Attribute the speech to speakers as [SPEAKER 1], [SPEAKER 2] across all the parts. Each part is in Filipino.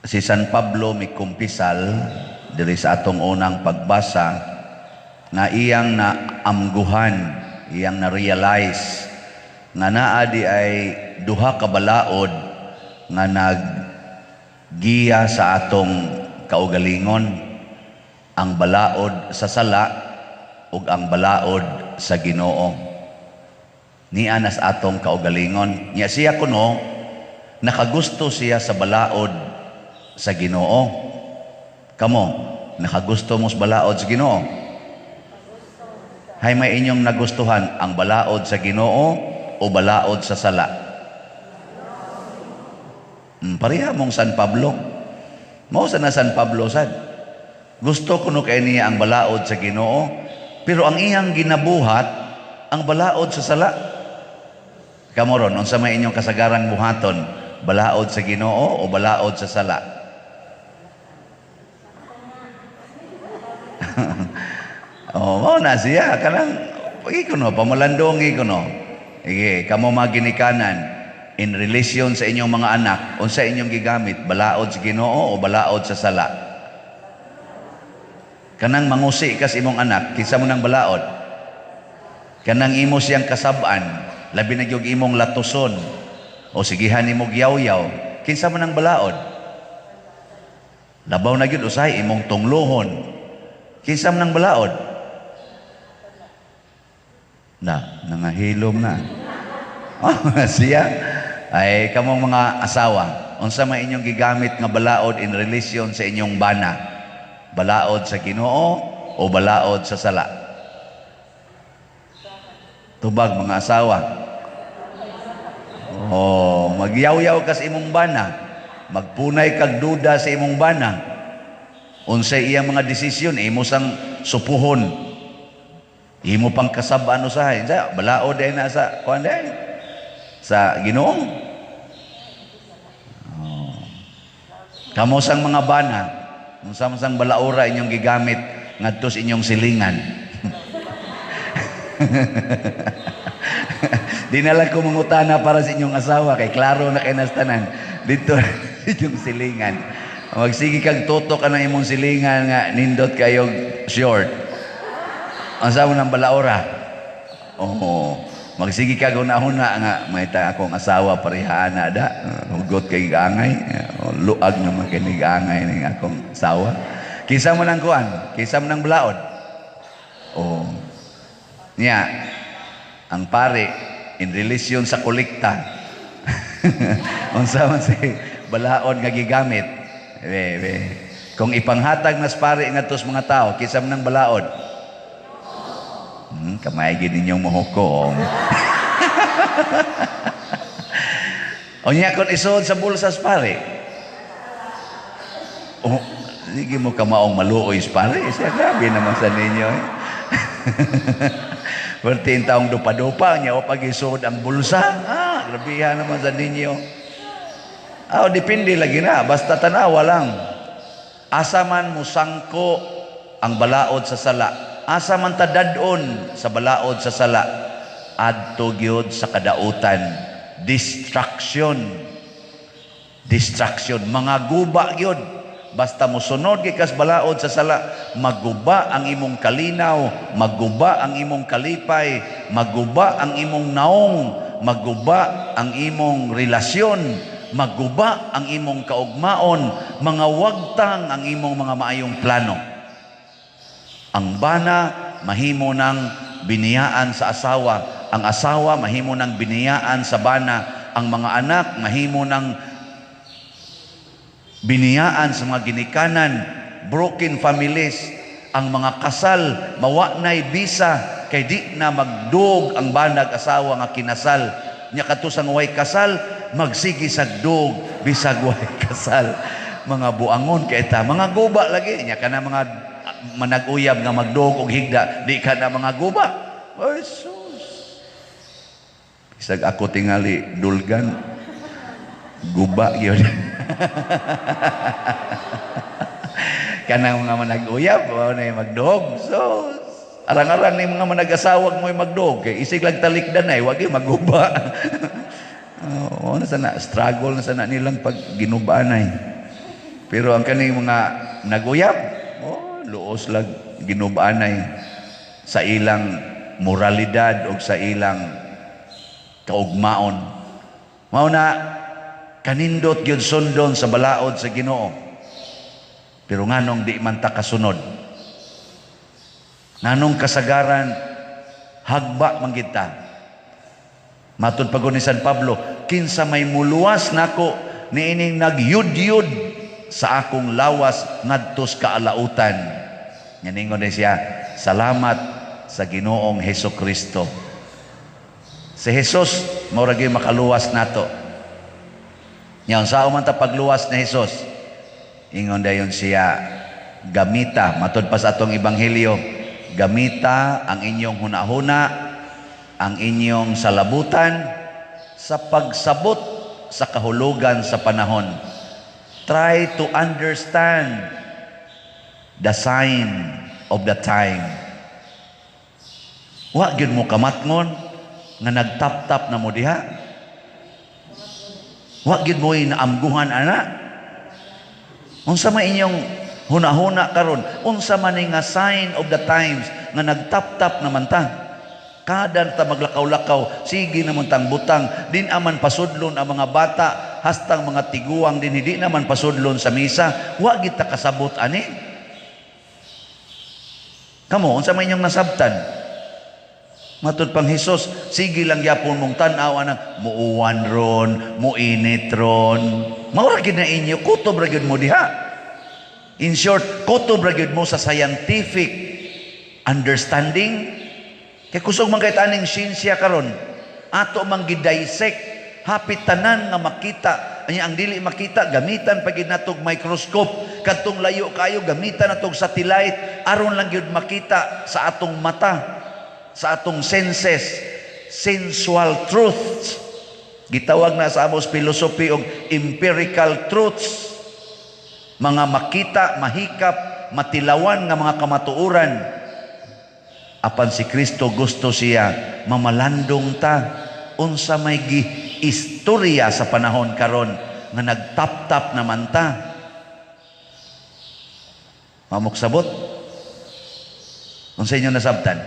[SPEAKER 1] Si San Pablo may kumpisal diri sa atong unang pagbasa nga iyang naamguhan, iyang na-realize nga naa di ay duha ka balaod nga naggiya sa atong kaugalingon, ang balaod sa sala ug ang balaod sa Ginoo. Niya nas atong kaugalingon. Nya siya kuno nakagusto siya sa balaod sa Ginoo. Kamo, nakagusto mo sa balaod sa Ginoo? Hay may inyong nagustuhan ang balaod sa Ginoo o balaod sa sala? Pareha mong San Pablo. Mao sa na San Pablo sad. Gusto kuno kay niya ang balaod sa Ginoo, pero ang iyang ginabuhat ang balaod sa sala. Kamoron, unsa may inyong kasagarang buhaton? Balaod sa Ginoo o balaod sa sala? Mao na siya kanang ikuno pamulandong ikuno. Ige, kamo maginikanan in relation sa inyong mga anak, unsa inyong gigamit, balaod sa Ginoo o balaod sa sala? Kanang mangusi ka sa imong anak, kinsa mo nang balaod? Kanang imo siyang kasab-an, labi na gyud imong latuson o sigihan nimo yaw-yaw, kinsa mo nang balaod? Labaw na gyud usahay imong tunglohon, kinsa mo nang balaod? Nangahilom na. Siya ay kamong mga asawa, unsa man inyong gigamit nga balaod in relation sa inyong bana? Balaod sa Ginoo o balaod sa sala? Tubag mga asawa. Magyaw-yaw ka sa imong bana, magpunay kag duda sa imong bana, unsay iyang mga desisyon imo sang supuhon, imo pang kasab-an usahay, balaod ay na sa kuan day sa Ginoo. Kamo sang mga bana, unsa man sang balaura inyong gigamit ngadto sa inyong silingan? Dinala ko mangutana para sa inyong asawa kay klaro na kay nastanan dito inyong silingan. Magsige kag tutok ka ng imong silingan nga nindot kayo short. Ang sa ng balaura. Magsige kag una-una nga may ta akong asawa parehaan na da. Hugot kay angay, luag naman kay angay ning akong asawa. Kinsa mo nang kuan? Kinsa mo nang balaod? Niya ang pare in relation sa kolekta. Unsa man si balaod nga gigamit? Kung ipanghatag nas pare ngadto sa mga tao, kinsa man nang balaod? Kamay gid ninyong mahukom. Unya kon isuod sa bulsa sa pare. Sige mo kamaong maluoy sa pare. Siya grabe naman sa ninyo. 14 taong dupa-dupa niya o pag-isuod ang bulsa. Grabihan naman sa ninyo. Depende lagi na. Basta tanawa lang. Asa man musangko ang balaod sa sala. Asa man tadadon sa balaod sa sala, adto gyud sa kadautan, distraction, mga guba gyud. Basta mosunod kay kas balaod sa sala, maguba ang imong kalinaw, maguba ang imong kalipay, maguba ang imong naong, maguba ang imong relasyon, maguba ang imong kaugmaon, mga wagtang ang imong mga maayong plano. Ang bana mahimo ng biniyaan sa asawa, ang asawa mahimo ng biniyaan sa bana, ang mga anak mahimo ng biniyaan sa mga ginikanan, broken families, ang mga kasal mawa-nay bisa kay di na magdug ang banag asawa nga kinasal. Nya katusang way kasal, magsigi sagdug bisag way kasal. Mga buangon kay ta, mga guba lagi nya kana mga manag-uyab nga magdog og higda, di ka na mga guba. Ay sus, isag ako tingali dulgan guba yun. Kanang mga manag-uyab na yung magdog. So arang-arang ni mga manag-asawag mo yung magdog kay isig lang talikdan ay wag yung maguba. Na sana struggle na sana nilang pag ginubaan ay. Pero ang kaning mga naguyab, luos lang ginubanay sa ilang moralidad o sa ilang kaugmaon. Mao na kanindot gyud sundon sa balaod sa Ginoo. Pero nganong di man ta kasunod? Nganong kasagaran hagba man gid ta? Matud pagon ni San Pablo, kinsa may muluwas nako niining nagyud-yud sa akong lawas ngadtos kaalautan. Nganingon na siya, salamat sa Ginoong Hesukristo. Si Jesus, mao ra gyud makaluwas nato. Nya sa man ta pagluwas ni Jesus, ingon dayon siya, gamita, matud pa sa atong ebanghelyo, gamita ang inyong hunahuna, ang inyong salabutan sa pagsabot sa kahulugan sa panahon. Try to understand the sign of the time. Wa gyud mo kamatngon nga nagtap-tap na mo diha. Wa gyud mo inaamguhan ana. Unsa man inyong hunahuna karon? Unsa man nga sign of the times nga nagtap-tap naman ta? Kada ta maglakaw-lakaw, sige naman tang butang, din aman pasudlon ang mga bata, hastang mga tiguang din hindi naman pasudlon sa misa, wa gid ta kasabot ani. Kamo, unsa man inyong nasabtan? Matud pang Hesus, sige lang yapon mong tan-aw anang muuwan ron, muinit ron. Maura gid na inyo, kutob ra gyud mo diha. In short, kutob ra gyud mo sa scientific understanding. Kaya kusog man kahit aning siyensya karon, ato mang gidissect, hapit tanan nga makita. Ang dili makita, gamitan pagid natog microscope. Kadtong layo kayo, gamitan natog satellite. Aron lang yun makita sa atong mata, sa atong senses, sensual truths. Gitawag na sa amos philosophy og empirical truths. Mga makita, mahikap, matilawan nga mga kamatuuran. Apan si Kristo gusto siya mamalandong ta unsa may istorya sa panahon karon nga nagtap-tap naman ta. Mamok sabot? Unsa inyo nasabtan?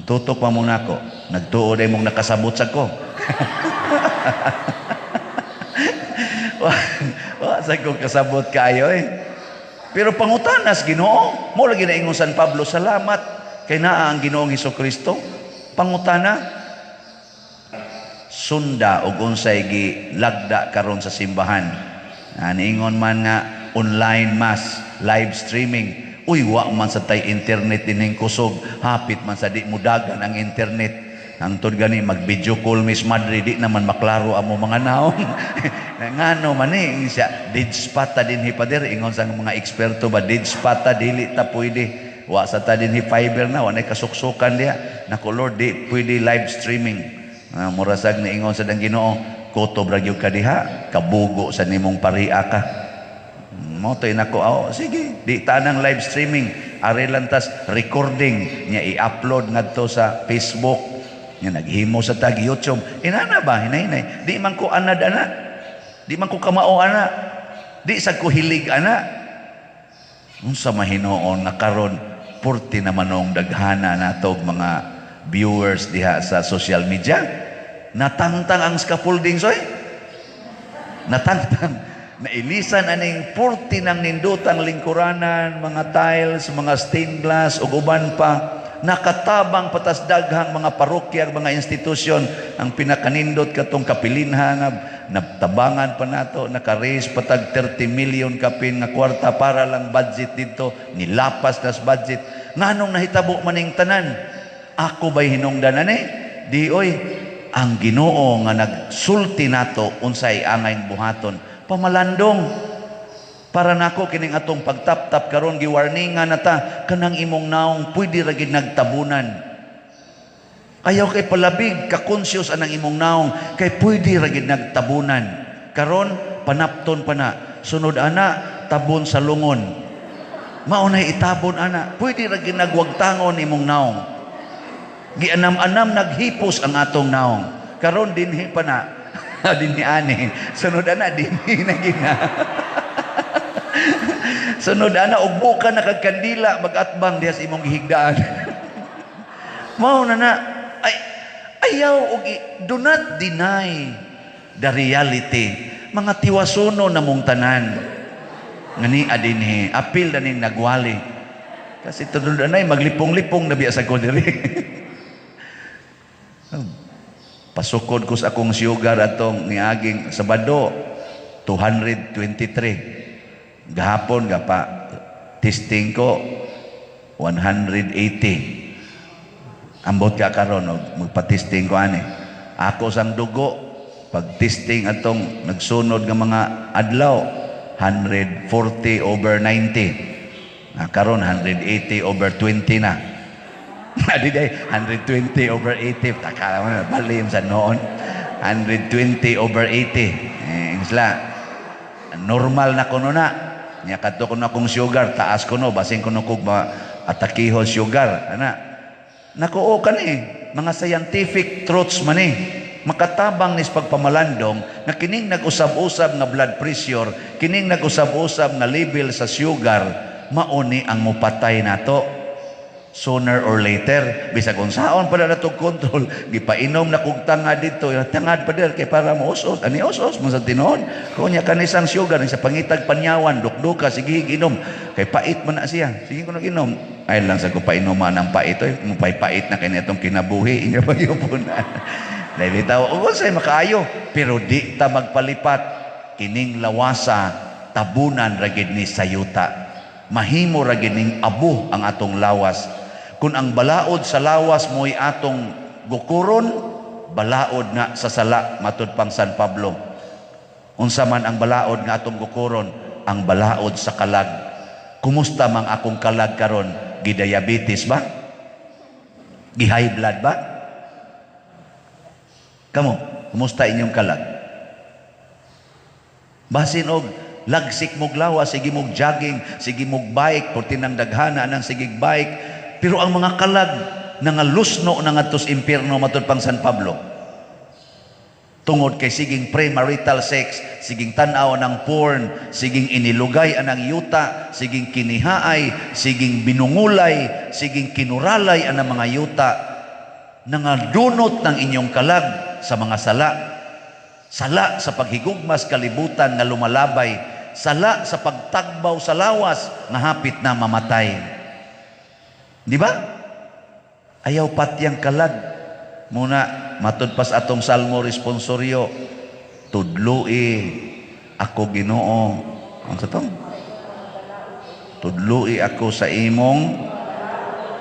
[SPEAKER 1] Tutok pa muna ko. Nagtuo day mong nakasabot sa ko. Sa kong kasabot kayo Pero pangutanas Ginoo, mo lagi na ingon San Pablo, salamat kay naa ang Ginoong Hesukristo. Pangutana, sunda og unsay gilagda karon sa simbahan. Niingon man nga online mass, live streaming. Uy, wa man sa tay internet dining kusog, hapit man sa di mudagan ang internet. Ang tod gani mag-video call Miss Madre, di naman maklaro amo mga naong. Ngano man siya, dead spot ta din hipader, ingon sa mga eksperto ba, dead spot ta, dili ta pwede. Wa sa ta din fiber na, wa na kasuksukan diya. Naku Lord, di pwede live streaming. Murasag na ingon sa dang Ginoo, kutob ra gyud ka diha, kabugo sa nimong paria ka. Mo tay nako, sige, di ta nang live streaming. Ari lantas recording niya i-upload ngadto sa Facebook. Nga naghimo sa tag YouTube. Inana ba? Hinay-hinay. Di man ko anad ana. Di man ko kamao ana. Di sa ko hilig ana. Unsa mahinoon nga karon 40 naman nung daghana natog mga viewers diha sa social media. Natangtang ang scaffolding soy. Natangtang. Nailisan aning 40 ng nindutang lingkuranan, mga tiles, mga stained glass ug uban pa. Nakatabang patas daghang mga parokya, mga institusyon ang pinakanindot katong kapilinhan nga nabtabangan pa nato, naka-raise patag 30 million kapin nga kwarta para lang budget dito, nilapas nas budget. Nganong nahitabo maning tanan? Ako ba'y hinungdanan Di oy, ang Ginoo nga nagsulti nato unsay angay buhaton, pamalandong. Para nako kining atong pagtap-tap karon giwarningan nata kanang imong naong pwede ra gid nagtabunan. Ayaw kay palabig ka conscious anang imong naong kay pwede ra gid nagtabunan. Karon panapton pa na. Sunod ana tabon sa lungon. Mao nay itabon ana. Pwede ra gid nagwagtangon imong naong. Gianam-anam naghipos ang atong naong. karon dinhi pa na. Dinhi ani. Sunod ana dinhi na gina. Sunod ana ug buka na kag kandila mag-atbang diha sa imong gihigdaan. Mao na ay ayaw og do not deny the reality. Mga tiwasuno na mong tanan. Ngani adinhi apil na ning nagwali. Kasi tudod anay maglipong-lipong na biya sa ko diri. Pasukod ko sa akong sugar atong niaging Sabado 223. Gahapon pa testing ko 180. Ambot ka karon magpa-testing ko ani. Ako sang dugo pag testing atong nagsunod nga mga adlaw 140/90. Karon 180/20 na. Adi day 120/80. Takala mo na balim sa noon. 120/80. Isla normal na kuno na. Nya kadto kuno akong sugar, taas kuno basin kuno kog atakihol sugar. Ana. Nakuo mga scientific truths man makatabang nis pagpamalandong na kining nag-usab-usab nga blood pressure, kining nag-usab-usab nga level sa sugar, mauni ang mupatay nato. Sooner or later, bisag unsaon pa na itong control, gipainom na kong tangad dito, tangad pa dir, kay para mo usos, ani usos, mo sa tinoon, kung niya kanisang sugar, sa pangitag panyawan, dukduka, sige inom, kay pait man na siya, sige ko nag-inom, ay lang sa ko painuman ng pait, mupay-pait na kanya itong kinabuhi, inya pa yung punan, dahil bitaw, say makaayo, pero di ta magpalipat, kining lawasa, tabunan ragid ni sayuta, mahimo ragid ning abo ang atong lawas. Kung ang balaod sa lawas mo'y atong gukuron, balaod na sa sala, matud pang San Pablo. Unsa man ang balaod nga atong gukuron, ang balaod sa kalag. Kumusta mang akong kalag karon? Gidiabetes ba? Gi-high blood ba? Kamo, kumusta inyong kalag? Basin og lagsik mog lawas, sige mog jogging, sige mog bike, porti nang daghana nang sige bike. Pero ang mga kalag nangalusno nangadtos impyerno matud pang San Pablo. Tungod kay siging premarital sex, siging tan-aw ng porn, siging inilugay anang yuta, siging kinihaay, siging binungulay, siging kinuralay anang mga yuta, nangadunot ng inyong kalag sa mga sala. Sala sa paghigugmas kalibutan nga lumalabay, sala sa pagtagbaw sa lawas nga hapit na mamatay. Di ba? Ayaw patyang kalag. Muna, matud pas atong salmo responsoryo, tudlui ako Ginoo. Ang sa tong? Tudlui ako sa imong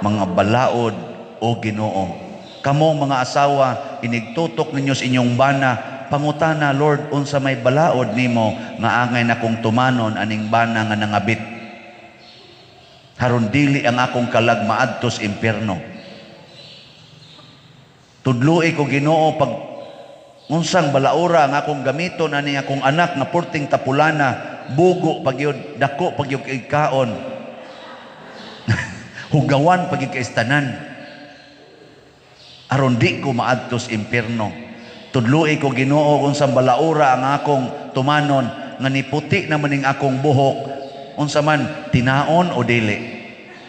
[SPEAKER 1] mga balaod o Ginoo. Kamong mga asawa, inigtutok ninyo sa inyong bana, pangutana, Lord, unsa may balaod nimo nga angay na kong tumanon aning bana nga nangabit. Haron dili ang akong kalag maadtos impyerno. Tudloi ko Ginoo pag unsang balaura ang akong gamiton ani akong anak nga purting tapulana, bugo pagyud, dako pagyud kay kaon. Hugawan pagyud kay istanan. Aron di ko maadtos impyerno. Tudloi ko Ginoo unsang balaura ang akong tumanon nga niputi naman ning akong buhok. Unsa man tinaon o dili?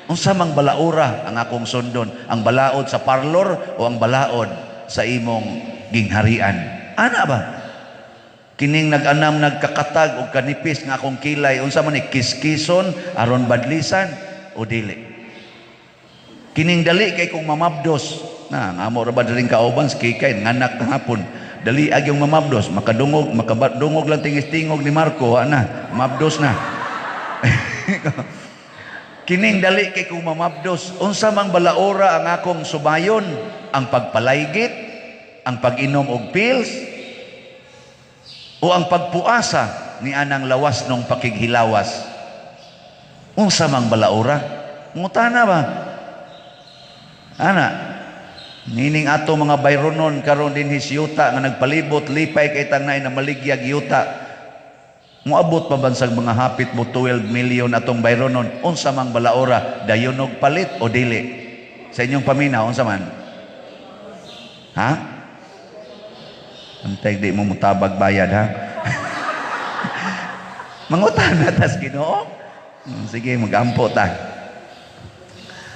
[SPEAKER 1] Unsa mang balaura ang akong sundon? Ang balaod sa parlor o ang balaod sa imong gingharian? Ana ba? Kining nag-anam nagkakatag o kanipis nga akong kilay, unsa man ni kiskison aron badlisan o dili? Kining dali kay kong mamabdos na amo ra ba diring kauban kay nganak hapon. Dali ag yung mamabdos, makadungog lang tingis-tingog ni Marco, ana, mabdos na. Kining dali kay kung mamabdos, unsa mang balaora ang akong subayon, ang pagpalaygit, ang pag-inom og pills, o ang pagpuasa ni anang lawas nung pakighilawas. Unsa mang balaora? Ngutana ba? Ana, nining ato mga bayronon karon din hisyuta nga nagpalibot lipay kay tangnay na maligyag yuta. Moabot pa bansag mga hapit mo 12 million atong bayronon. Unsa mang balaora, dayon og palit o dili? Sa inyong paminaw unsa man? Ha? Antay di mo mutabag bayad ha. Mangutan na tas Ginoo. Sige, magampo ta.